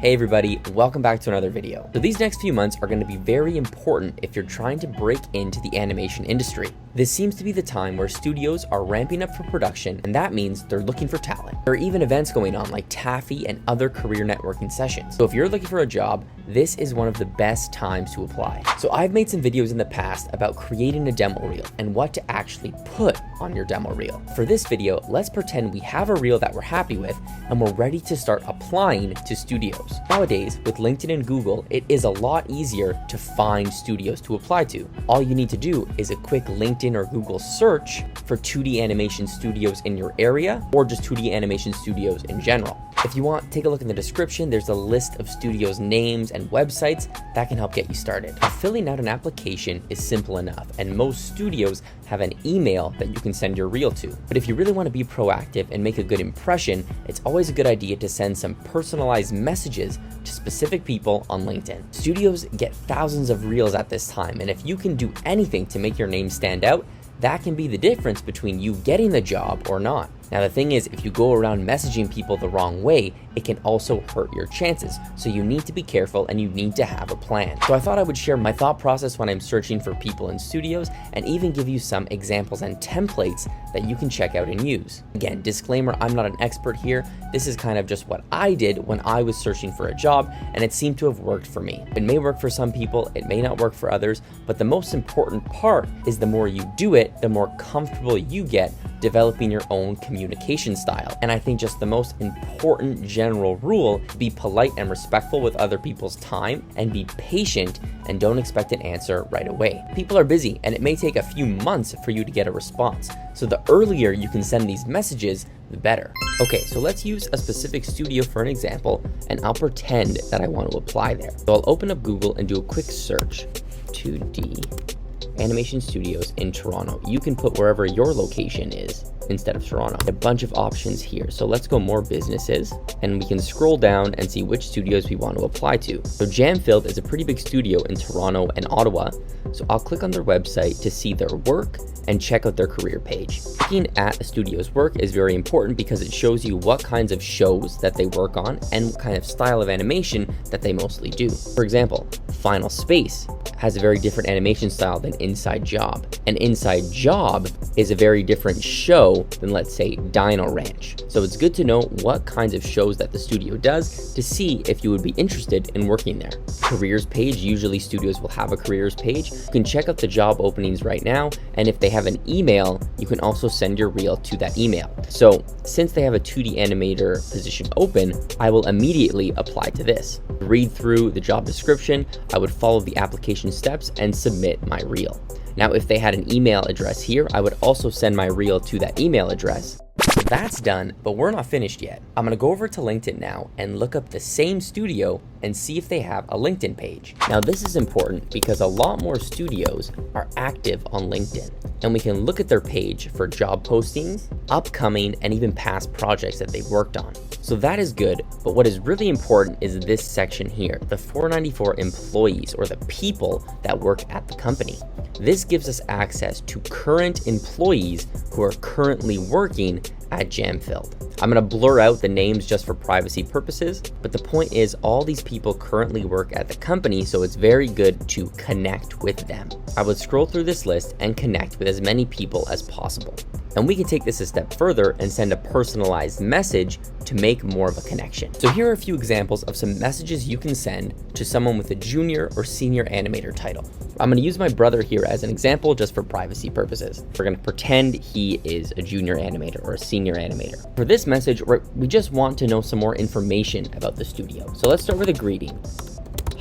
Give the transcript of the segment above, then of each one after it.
Hey everybody, welcome back to another video. So these next few months are going to be very important if you're trying to break into the animation industry. This seems to be the time where studios are ramping up for production, and that means they're looking for talent. There are even events going on like Taffy and other career networking sessions. So if you're looking for a job, this is one of the best times to apply. So I've made some videos in the past about creating a demo reel and what to actually put on your demo reel. For this video, let's pretend we have a reel that we're happy with and we're ready to start applying to studios. Nowadays, with LinkedIn and Google, it is a lot easier to find studios to apply to. All you need to do is a quick LinkedIn or Google search for 2D animation studios in your area, or just 2D animation studios in general. If you want, take a look in the description. There's a list of studios' names and websites that can help get you started. Filling out an application is simple enough, and most studios have an email that you can send your reel to. But if you really want to be proactive and make a good impression, it's always a good idea to send some personalized messages to specific people on LinkedIn. Studios get thousands of reels at this time, and if you can do anything to make your name stand out, that can be the difference between you getting the job or not. Now the thing is, if you go around messaging people the wrong way, it can also hurt your chances. So you need to be careful and you need to have a plan. So I thought I would share my thought process when I'm searching for people in studios, and even give you some examples and templates that you can check out and use. Again, disclaimer, I'm not an expert here. This is kind of just what I did when I was searching for a job, and it seemed to have worked for me. It may work for some people, it may not work for others, but the most important part is the more you do it, the more comfortable you get developing your own communication style. And I think just the most important general rule, be polite and respectful with other people's time, and be patient and don't expect an answer right away. People are busy and it may take a few months for you to get a response. So the earlier you can send these messages, the better. Okay, so let's use a specific studio for an example, and I'll pretend that I want to apply there. So I'll open up Google and do a quick search. 2D animation studios in Toronto. You can put wherever your location is instead of Toronto. A bunch of options here. So let's go more businesses, and we can scroll down and see which studios we want to apply to. So Jamfield is a pretty big studio in Toronto and Ottawa. So I'll click on their website to see their work and check out their career page. Looking at a studio's work is very important because it shows you what kinds of shows that they work on and what kind of style of animation that they mostly do. For example, Final Space has a very different animation style than Inside Job. And Inside Job is a very different show than, let's say, Dino Ranch. So it's good to know what kinds of shows that the studio does to see if you would be interested in working there. Careers page, usually studios will have a careers page. You can check out the job openings right now, and if they have an email, you can also send your reel to that email. So since they have a 2D animator position open, I will immediately apply to this. Read through the job description, I would follow the application steps and submit my reel. Now, if they had an email address here, I would also send my reel to that email address. So that's done, but we're not finished yet. I'm gonna go over to LinkedIn now and look up the same studio and see if they have a LinkedIn page. Now this is important because a lot more studios are active on LinkedIn, and we can look at their page for job postings, upcoming, and even past projects that they've worked on. So that is good, but what is really important is this section here, the 494 employees, or the people that work at the company. This gives us access to current employees who are currently working at Jamfield. I'm gonna blur out the names just for privacy purposes, but the point is all these people currently work at the company, so it's very good to connect with them. I would scroll through this list and connect with as many people as possible. And we can take this a step further and send a personalized message to make more of a connection. So here are a few examples of some messages you can send to someone with a junior or senior animator title. I'm gonna use my brother here as an example just for privacy purposes. We're gonna pretend he is a junior animator or a senior animator. For this message, we just want to know some more information about the studio. So let's start with a greeting.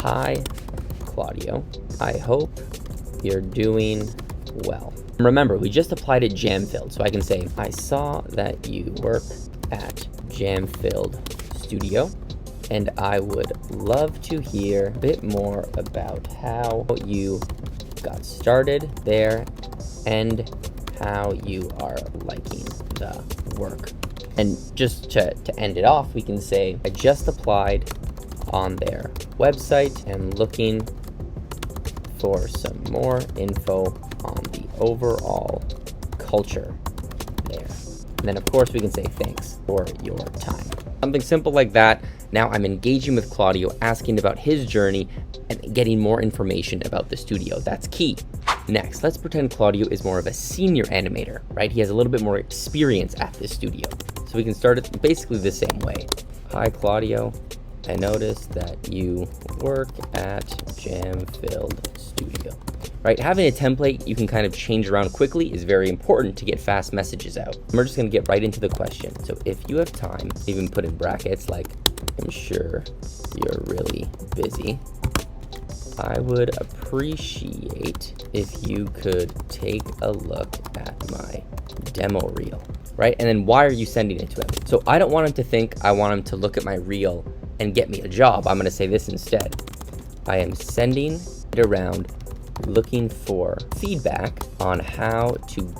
Hi, Claudio. I hope you're doing well. Remember, we just applied at Jamfield, so I can say, I saw that you work at Jamfield Studio, and I would love to hear a bit more about how you got started there and how you are liking the work. And just to end it off, we can say, I just applied on their website and looking for some more info on the overall culture there. And then of course we can say thanks for your time. Something simple like that, Now I'm engaging with Claudio, asking about his journey and getting more information about the studio. That's key. Next, let's pretend Claudio is more of a senior animator, right? He has a little bit more experience at this studio. So we can start it basically the same way. Hi, Claudio. I noticed that you work at Jam-Filled Studio, right? Having a template you can kind of change around quickly is very important to get fast messages out. We're just gonna get right into the question. So if you have time, even put in brackets like, I'm sure you're really busy. I would appreciate if you could take a look at my demo reel, right? And then why are you sending it to him? So I don't want him to think I want him to look at my reel and get me a job. I'm gonna say this instead. I am sending it around looking for feedback on how to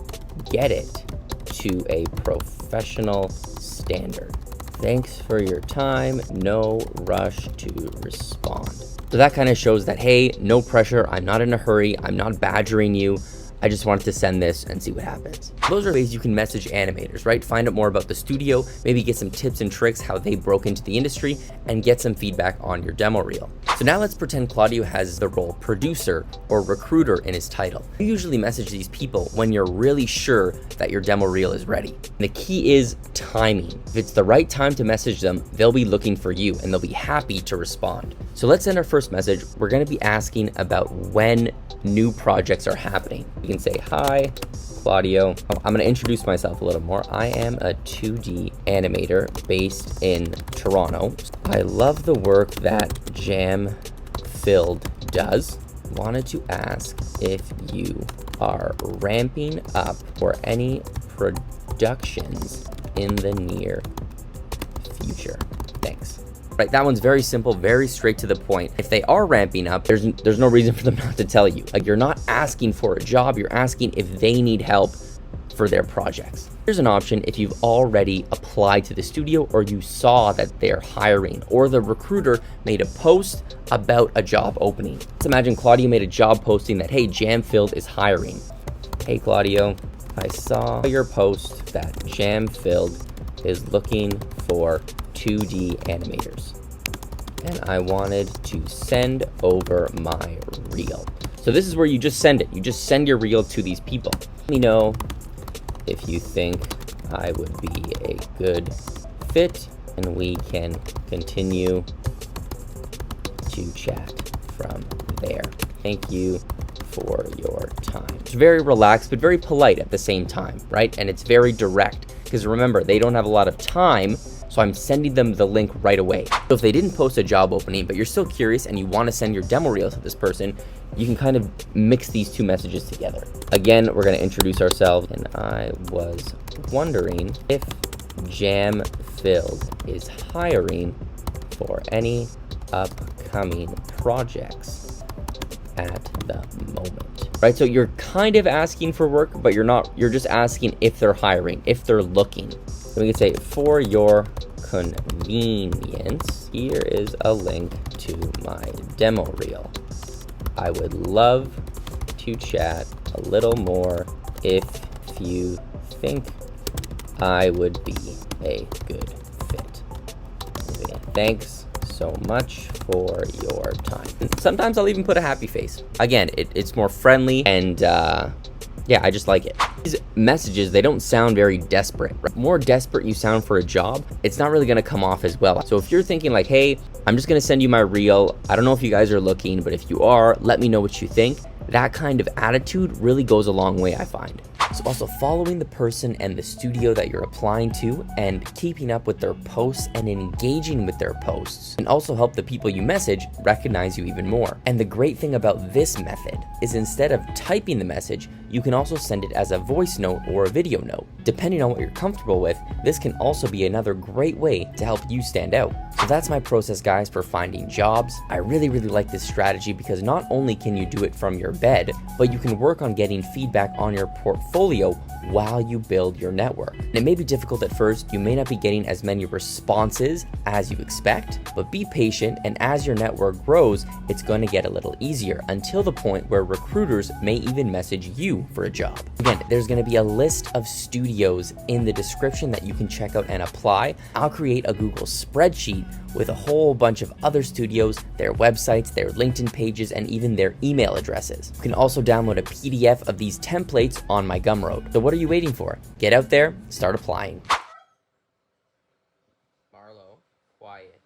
get it to a professional standard. Thanks for your time, no rush to respond. So that kind of shows that, hey, no pressure, I'm not in a hurry, I'm not badgering you, I just wanted to send this and see what happens. Those are ways you can message animators, right? Find out more about the studio, maybe get some tips and tricks how they broke into the industry, and get some feedback on your demo reel. So now let's pretend Claudio has the role producer or recruiter in his title. You usually message these people when you're really sure that your demo reel is ready. And the key is timing. If it's the right time to message them, they'll be looking for you and they'll be happy to respond. So let's send our first message. We're gonna be asking about when new projects are happening. You can say, hi, Claudio. I'm gonna introduce myself a little more. I am a 2D animator based in Toronto. I love the work that Jam-Filled does. Wanted to ask if you are ramping up for any productions in the near future. Thanks. Right, that one's very simple, very straight to the point. If they are ramping up, there's no reason for them not to tell you. Like, you're not asking for a job, you're asking if they need help for their projects. Here's an option if you've already applied to the studio or you saw that they're hiring or the recruiter made a post about a job opening. Let's imagine Claudio made a job posting that, hey, Jam-Filled is hiring. Hey, Claudio, I saw your post that Jam-Filled is looking for 2D animators, and I wanted to send over my reel. So this is where you just send it. You just send your reel to these people. Let me know if you think I would be a good fit, and we can continue to chat from there. Thank you for your time. It's very relaxed, but very polite at the same time, right? And it's very direct, because remember, they don't have a lot of time, so I'm sending them the link right away. So if they didn't post a job opening, but you're still curious and you want to send your demo reel to this person, you can kind of mix these two messages together. Again, we're going to introduce ourselves, and I was wondering if Jam-Filled is hiring for any upcoming projects at the moment. Right, so you're kind of asking for work, but you're not. You're just asking if they're hiring, if they're looking. So we can say, for your convenience, here is a link to my demo reel. I would love to chat a little more if you think I would be a good fit. Okay, thanks so much for your time. And sometimes I'll even put a happy face. Again, it's more friendly, and yeah, I just like it. These messages, they don't sound very desperate. Right? The more desperate you sound for a job, it's not really gonna come off as well. So if you're thinking like, hey, I'm just gonna send you my reel, I don't know if you guys are looking, but if you are, let me know what you think. That kind of attitude really goes a long way, I find. So also following the person and the studio that you're applying to and keeping up with their posts and engaging with their posts can also help the people you message recognize you even more. And the great thing about this method is instead of typing the message, you can also send it as a voice note or a video note. Depending on what you're comfortable with, this can also be another great way to help you stand out. So that's my process, guys, for finding jobs. I really like this strategy because not only can you do it from your bed, but you can work on getting feedback on your portfolio while you build your network. And it may be difficult at first, you may not be getting as many responses as you expect, but be patient, and as your network grows, it's going to get a little easier until the point where recruiters may even message you for a job. Again, there's going to be a list of studios in the description that you can check out and apply. I'll create a Google spreadsheet with a whole bunch of other studios, their websites, their LinkedIn pages, and even their email addresses. You can also download a PDF of these templates on my Gumroad. So what are you waiting for? Get out there, start applying. Marlo, quiet.